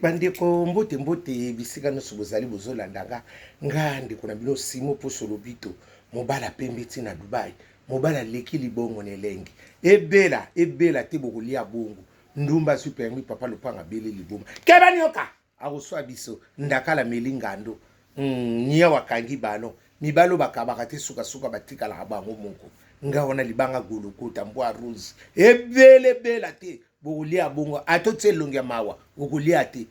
bandeko mbote bisika nyonso bozali bozolandanga nga ndeko na bino Simo Poso Lobito mobala pembe ti na Dubai mobala leki libongo nelengi ebela te bokolia bongo ndumba super mi papa lopanga bele liboma keba nyoka akoswa biso ndakala melingando nia wakangi bano mibalo bakabaka te suka batikala bango moko nga wana libanga gulukuta mbwa rose ebela te bokolia bongo atotse longia mawa bokolia te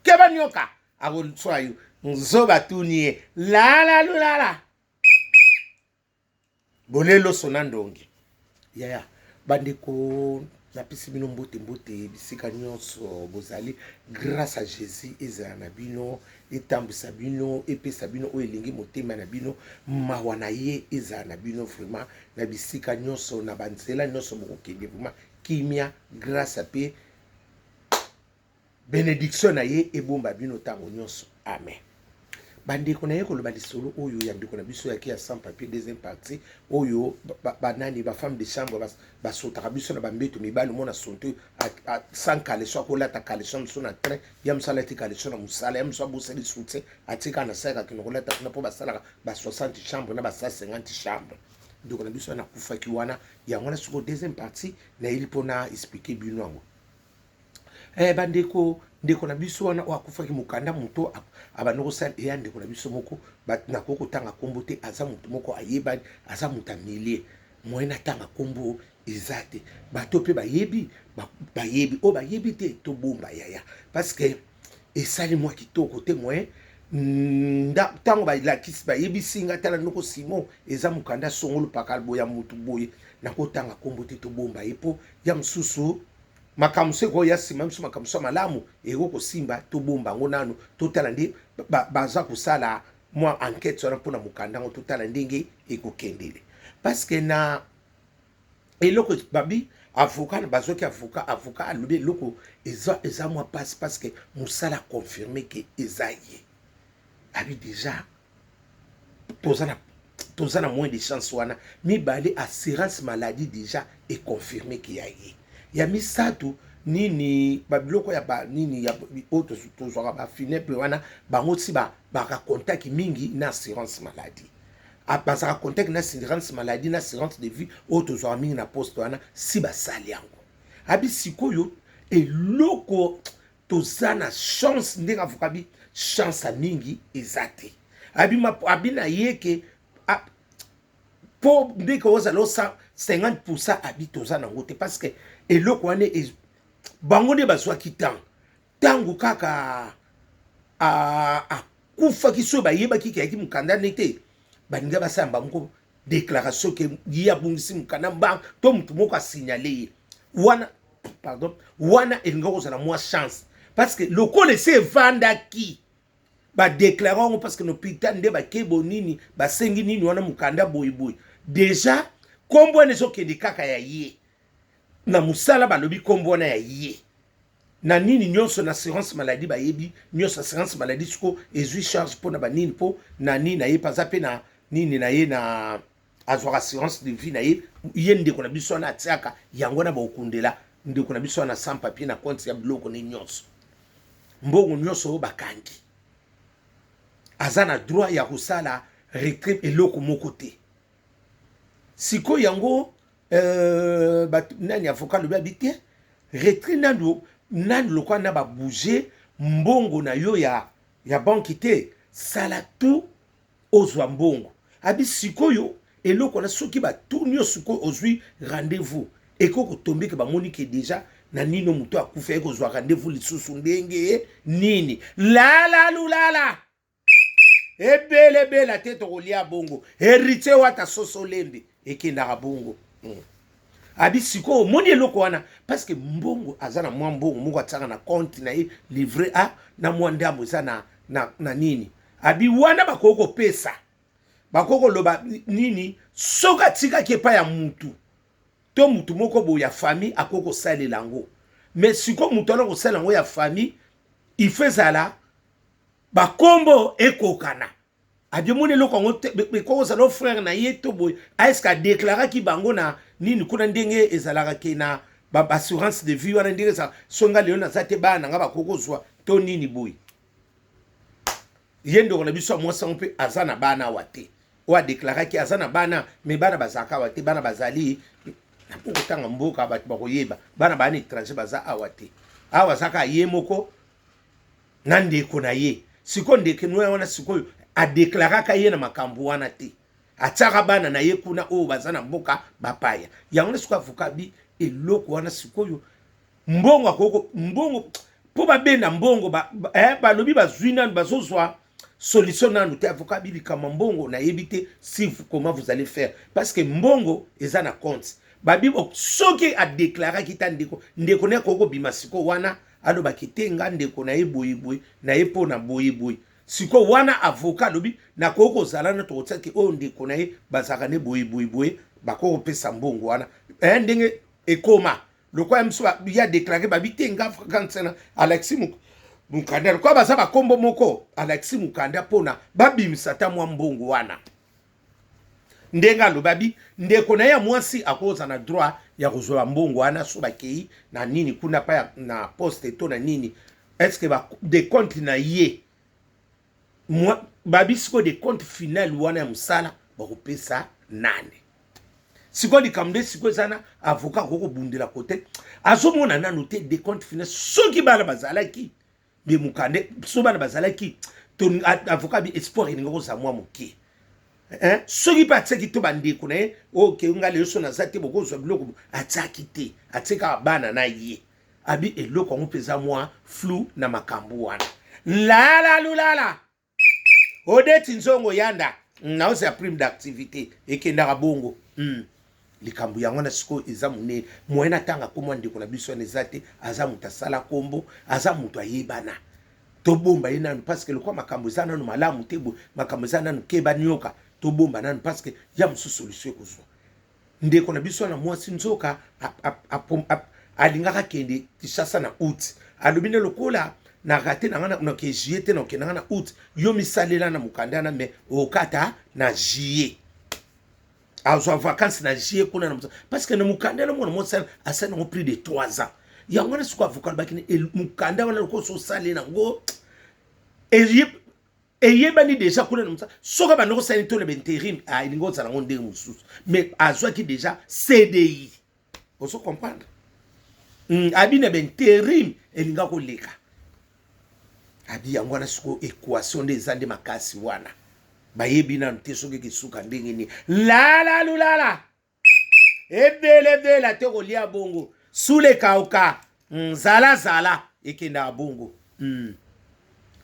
keba nyoka akoswa yo nzoba tunie lala bolelo sona ndongi yaya bandeko napesi bino mbote bisika nyonso bozali grâce à Jésus ezala na bino etambwisa bino epesa bino oyo elingi motema na bino mawa na ye ezala na bino vraiment na bisika nyonso na banzela nyonso bokokende vraiment kimia grâce pe bénédiction na ye ebomba bino ntango nyonso amen. Bandeko na ye koloba lisolo oyo ya ndeko na biso yaki ya sans papier deuxième partie oyo banani ba femme de chambre basotaka biso na bambeto mibali mona sonto sans caleçon kolata caleçon so na train ya msala ti caleçon na musala ya mso bosali soutien atika na saka kino kolata kuna po basala ba 60 chambre na ba 50 chambre ndeko na biso na kufaki wana ya wana soko deuxième partie na ili pona expliquer bino ngo bandeko ndeko na biso wana wakufaki mukanda muto abanoko sala eya ndeko na biso moko na koko tanga kombo te aza mutu moko ayebani aza mutamilie moyena tanga kombo ezate bato pe bayebi bayebi te to bomba yaya parce que esali mwa kitoko te moyen tango balakisi bayebi singa tala noko Simon eza mukanda songolo pakal boya mutu boye na kotanga kombo te to bomba epo ya msusu makamuse ko ya sima mso makamuse malamu ego ko simba to bomba ngo nanu to tala ndi baza kusala mwa enquête sur mpona mukanda ngo to tala ndenge ekokendele parce que na eloko babi avocat na bazoki avocat alobi eloko eza mwa passe parce que musala confirmer que ezaye abi déjà tozana moins de chance wana mibale assurance maladie déjà est confirmé qu'il y a ya misatu nini babiloko ya ba nini ya auto tozwaka ba fineple wana bango ti ba contact mingi na assurance maladie bazaka contact na assurance maladie na assurance de vie auto tozwaka mingi na poste wana si basali yango abi sikoyo eloko tozana chance ndenge avokabi chance mingi ezate abi na yeke po ndenge ozalo 50% abi tozana ngote parce que eloko wane bango nde bazwaki tango kaka akufaki so bayebaki kayaki mukanda nete baninga basala bango déclaration ke ya bungisi mukanda mba to mutu moko asignale wana elinga kozala mwa chance parce que lokole se evandaki badéclarango parce que l'hôpital nde bakebo nini basengi nini wana mukanda boyeboye déjà kombo wana ezokende kaka ya ye na musala balobi kombo wana ya ye na nini nyonso na assurance maladie bayebi nyonso assurance maladie siko ezwi charge pona banini po na nini na ye paza pe na nini na ye na azwaka assurance de vie na ye ndeko na biso wana atiaka yango na baokundela ndeko na biso wana sans papier na compte ya biloko ne nyonso mbongo nyonso oyo bakangi aza na droit ya kosala retrait eloko moko te siko yango nani avocat lobi abite retrait nani lokwa na ba bouger mbongo na yo ya banki te sala tout ozwa mbongo abi sikoyo eloko na soki batuni yo sikoyo ozwi rendez-vous ekoko tombe ke bamoni ke déjà na nino muto akufa ekozwa rendez-vous lisusu ndenge nini lala ebele te tokolia bongo héritier wata soso lembe ekendaka bongo abi siko moni eloko wana parce que mbongo azana mwa mbongo moko ataka na compte na ye livret a na mwa ndambo eza na nini abi wana bakoko pesa bakoko loba nini soka tika kepa ya mutu to mutu moko bo ya famille akoko salela ngo mais siko mutu ala ko salela ngo ya famille il fait ça là bakombo ekokana abi moni eloko ngo bekoko za no frère na ye to boy a eska déclarer ki bango na nini kuna ndenge ezalaka ke ba assurance de vie wana ndenge ça songa leo na zate bana nga bakokozwa to nini boy yendo ko na biso moi ça on peut azana bana wate o a déclaré ki azana bana mais bana bazaka wate bana bazali na pokotanga mboka ba koyeba bana bana étranger baza awate awa zaka yemoko nande ko na ye siko ndeke noya wana siko a déclaré ka ye na makambo wana te ataka bana na ye kuna o bazana mboka bapaya yango siko avukabi eloko wana sikoyo mbongo akoko mbongo po babenda mbongo balobi bazwina bazozwa solution nanu te avocat bilika mbongo na yebite si comment vous allez faire parce que mbongo eza na compte babibo soki a déclarer kita ndeko ne koko bimasiko wana aloba kitenga ndeko na yeboyeboy na yepo na boyeboy siko wana avocat lobi na koko zala na to tsaki o ndeko na ye bazaka ne boyeboy bakoko pesa mbongo wana ndenge ekoma lokwa mso ya déclarer babitenga francs Alexis Mukanda kwa baza bakombo moko Alexis Mukanda pona babimisa ta mwa mbongo wana ndenga lobabi ndeko na ya mwasi akoza na droit ya kozwa mbongo wana so bakei na nini kuna pa na poste to na nini est-ce que ba de compte na ye moi babisiko de compte final wana ya musala bakopesa nane siko likamde siko zana avocat koko bundela kote azomona nanu te de compte final soki bala bazalaki be Mukande so bana bazalaki ton avocat bi espoir ni ngoko za mwa moke soki pa tseki to bandeko na ye okay ngale yoso na zate boko zo biloko ataki te atseka bana na ye abi eloko ngo peza mwa flou na makambo wana la lulala odeti nzongo yanda na osa prime d'activité ekenda ka bongo likambo yango na siko eza mune moyena tanga komwa ndeko na biso na zate aza muta sala kombo aza mutu ayebana to bomba yena parce que le quoi makambo za nanu malamu tebo makambo za nanu keba nyoka to bomba nanu parce que ya musu solution kozwa ndeko na biso na mwasi nzoka alingaka kende tishasa na out alobine lokola na raté na ngana na ke juillet na kenanga na out yo misalela na Mukanda na me okata na juillet azwa vacances na juillet kuna na parce que na Mukanda na mwana mwasa asana ngo plus de 3 ans yango na siko avocat bakini Mukanda wana ko so sale na ngo eyebani déjà kuna na msa soka banoko sali to le interim a ilingo za ngo ndenge mususu mais azwa ki déjà CDI on se comprendre abine ben interim elinga ko leka abi yango na siko equation des ande makasi wana bayebi na ntesoke kisuka ndenge ni la lulala ebele la te kolia bongo sule kauka zala ekenda bongo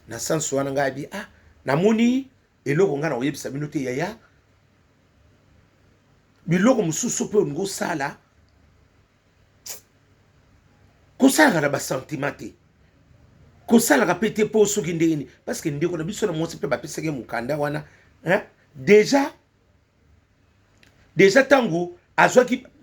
na sanso wana ngabi namoni eloko ngana oyebisa bino te yaya biloko mususu pe ngo sala kosala na ba sentiment kosala ka pete po soki ndeni parce que ndeko na biso na mwasi pe ba peseke Mukanda wana déjà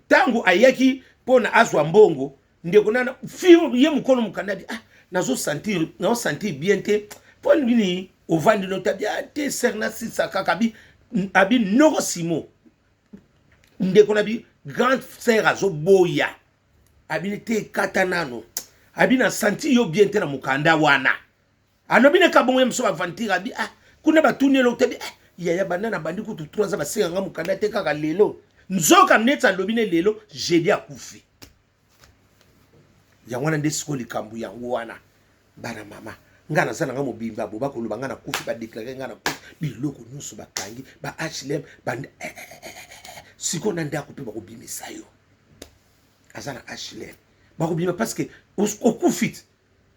tangu ayaki pona azwa mbongo ndeko na fiyo ye mukono Mukanda bi nazo sentir bien te pon bini ovandi no tabia te serna sisa kakabi abi noko simo ndeko na bi grande sœur azo boya abi te katanano abi na senti yo bien te na Mukanda wana anobine kabongo yemso avantir abi kuna batuni lo tabi yaya banana bandi kutu 3 ans basenga nga Mukanda te kaka lelo nzoka mnetsa lobine lelo jedi akufi yangwana ndesiko likambu yango wana bana mama ngana sana nga mobimba bo bakoloba ngana kufi ba déclarer ngana kufi biloko nyuso bakangi ba HLM bandi siko na ndako pe bakobimisa yo azana HLM bakobima parce que okufit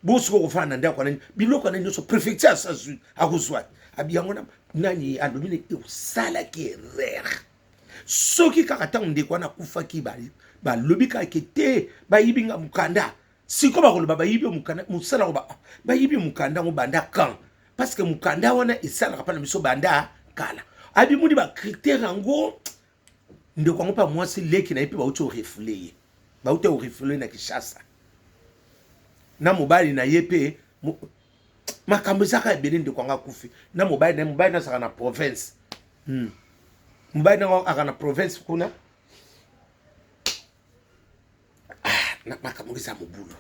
bosiko kofana ndako na biloko na nyuso préfecture sa zu akozwa abiyango na nani alobine usala ki rare soki kaka ndeko na kufa ki ba lobika kete ba yibinga Mukanda siko bakoloba ba yibi Mukanda musala ko ba yibi Mukanda ngo banda kan parce que Mukanda wana isala ka pana miso banda kala abi mudi ba critère ngo ndeko ngo pa mwasi leki na ipi ba uto refleye ba uto refleye na Kishasa na mobali na yepe makambo zaka ebele ndeko nga kufi na mobali na saka na province mobali na aka na province kuna na makamongisa mobulu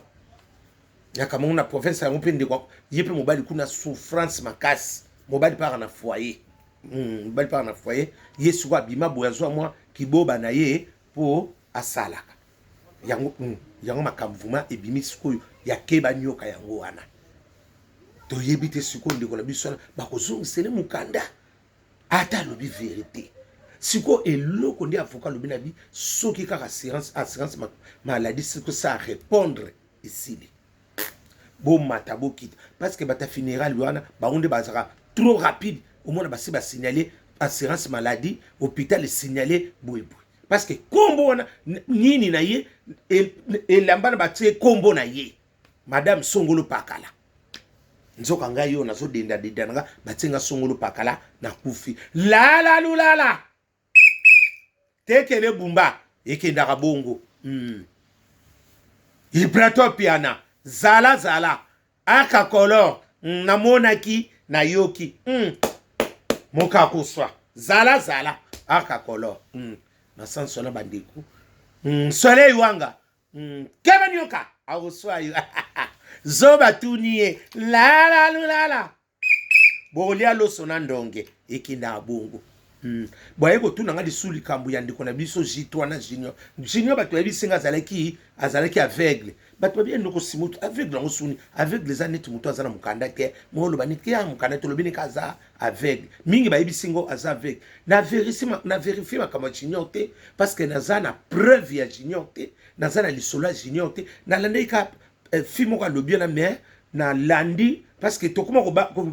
nakamongo na province ya mpe ndeko yepe mobali kuna souffrance makasi mobali par na foyer mobali par na foyer yesu kwa bima boya zo moi kiboba na ye po asalaka yango makamvuma ebimi sikoyo ya keba nyoka yango wana to yebite sikoyo ndeko na biso bakozongisele mukanda ata lobi vérité siko eloko ndi avocat lobi na bi soki kaka assurance maladie siko ça répondre ici bo mata bo kit parce que bata funéral wana baonde bazaka trop rapide au moins basi ba signaler assurance maladie hôpital signaler boy parce que kombo wana nini na ye elamba na batie kombo na ye madame Songolo Pakala nzoka ngai yo nazo denda nga batenga Songolo Pakala na kufi la lulala tekele bumba ekendaka bongo Ibrato piana zala aka color namonaki na yoki moka kuswa zala aka color na sanso na bandiku soleil wanga keba nyoka awuswa yo zoba tunie la bolia loso na ndonge ekinda bongo boye ko tuna nga disuli kambu ya ndiko na biso jitwa na junior bato ya bisinga azalaki aveugle bato bien ndoko simutu aveugle ngo suni aveugle les années mutu azana mukanda ke molo baniki ya mukanda to lobini kaza aveugle mingi ba bisingo aza aveugle na vérifier makama junior te parce que nazana preuve ya junior te nazana lisola junior te na landeka fimo ka lobia na mais na landi parce que tokoma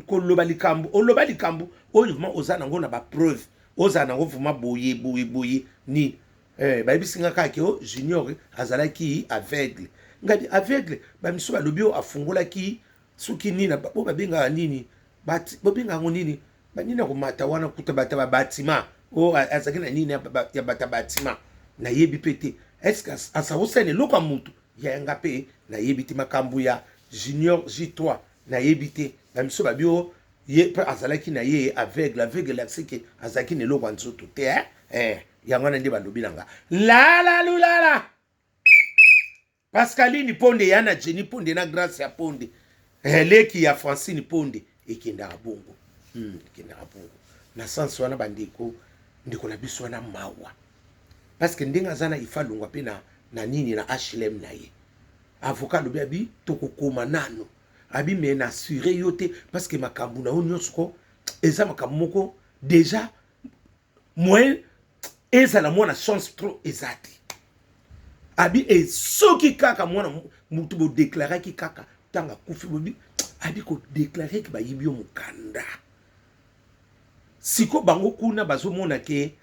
ko loba likambu o loba likambu o vraiment ozana ngo na ba preuve ozana ngo vraiment boye ni ba bisinga ka ke o junior azalaki aveugle ngadi aveugle ba miso ba lobio afungola ki suki nini na bo babenga nini bo benga ngo nini ba nini ko mata wana kutabata ba batima o azaki na nini ya bata batima na yebi pete est-ce que asawosene loka mutu ya ngape na yebiti makambu ya junior J3 na yebite ba miso ba bio ye azalaki na ye aveugle la sike azaki ne lokwa nzoto te yango na ndi balobi nanga la lulala Pascaline Ponde yana Jenny Ponde na Grace ya Ponde leki ya Francine Ponde ekenda bongo ekenda bongo na sanso wana bandiko ndiko na biso wana mawa parce que ndinga zana ifalungwa pe na nini na HLM na ye avocat lobi abi tokokoma nano abi me na assuré yote parce que makambu na onyosko eza makambu moko déjà moins eza la mona chance trop ezati abi soki kaka mwana mutu bo déclarer ki kaka tanga kufi bobi abi ko déclarer ki ba yibio mukanda siko bango kuna bazomona ke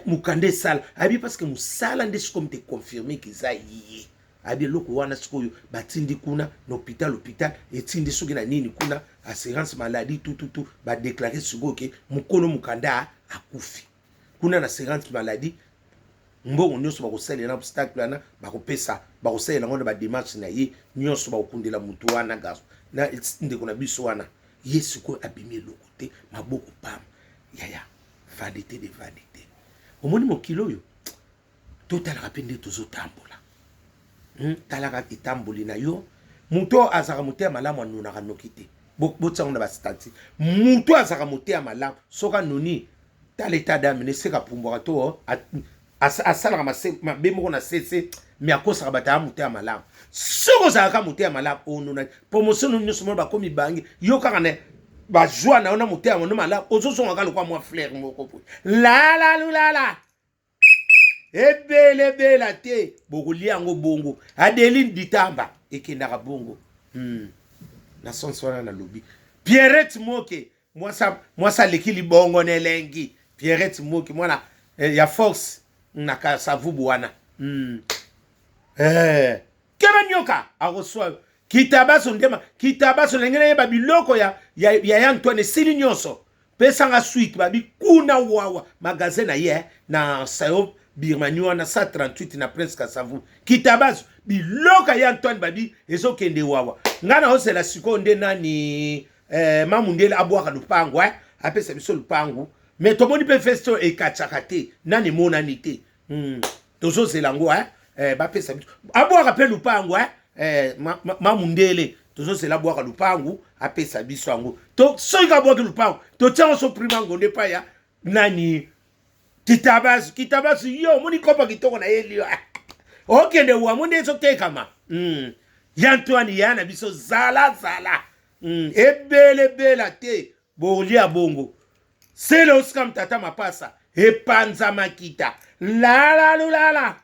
mukande sala abi parce que musala nde siko mte confirmer ki za yiye abi loko wana sikoyo batindi kuna na hôpital etindi soki na nini kuna assurance maladie tout ba déclarer siko ke mukono mukanda akufi kuna na assurance maladie mbongo nyonso bakosala na obstacle wana bakopesa bakosala ngo na ba démarche na ye nyonso bakokundela mutu wana gaso na ndeko na biso wana yesu ko abimi loko te maboko pam yaya vanité de vanité omoni mokilo yo total rapende tozotambola talaka itamboli na yo muto azaka muté malamu anunaka noki te botsango na ba stati muto azaka muté malamu soka noni tal état d'âme ne seka pumbwa to asala ma bemo na cc mi akosa bata muté malamu soko zaka muté malamu onuna promotion no somo ba komi bangi yo kaka ne ba joie na ona muté malamu ozosonga kala kwa moi flair moko po la ebele la te bokolia ngo bongo Adeline Ditamba ekendaka bongo na sonsona na lobi Pierrette Moke mwasa lekili bongo nelengi Pierrette Moke mwana ya force na kasavubu wana keba nyoka aroswa kitabaso ndema kitabaso ngene ba biloko ya Antoine sili nyonso pesanga suite babi kuna wawa magazine na ye na sayo Birmania na 138 na Prince Kasavu kitabazo biloka ya Antoine babi ezokende wawa ngana osela siko nde nani mamundele abwaka lupango apesa biso lupango mais tomoni pe festo e kachakate nani monanité tozo zelango bapesa biso abwaka mpe lupango mamundele tozosela bwaka lupango apesa biso yango soki abwaki lupango totiango so prima ngonde epai ya nani kitabasu yo moni kopa kitoko na ye lio okende wa monde ezotekama ya Antoine ya na biso zala ebele te bolia bongo sele osika mtata mapasa epanza makita lala